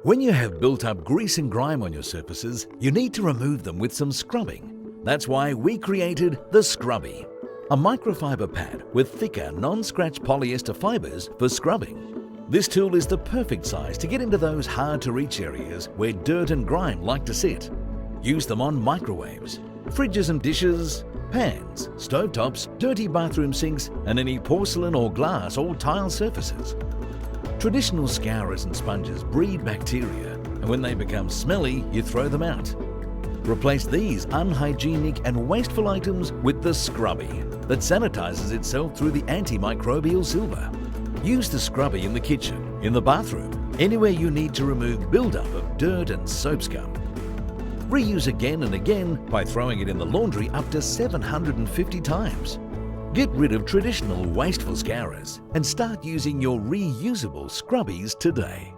When you have built up grease and grime on your surfaces, you need to remove them with some scrubbing. That's why we created the Scrubby, a microfiber pad with thicker, non-scratch polyester fibers for scrubbing. This tool is the perfect size to get into those hard-to-reach areas where dirt and grime like to sit. Use them on microwaves, fridges and dishes, pans, stovetops, dirty bathroom sinks, and any porcelain or glass or tile surfaces. Traditional scourers and sponges breed bacteria, and when they become smelly, you throw them out. Replace these unhygienic and wasteful items with the Scrubby that sanitizes itself through the antimicrobial silver. Use the Scrubby in the kitchen, in the bathroom, anywhere you need to remove buildup of dirt and soap scum. Reuse again and again by throwing it in the laundry up to 750 times. Get rid of traditional wasteful scourers and start using your reusable Scrubbies today.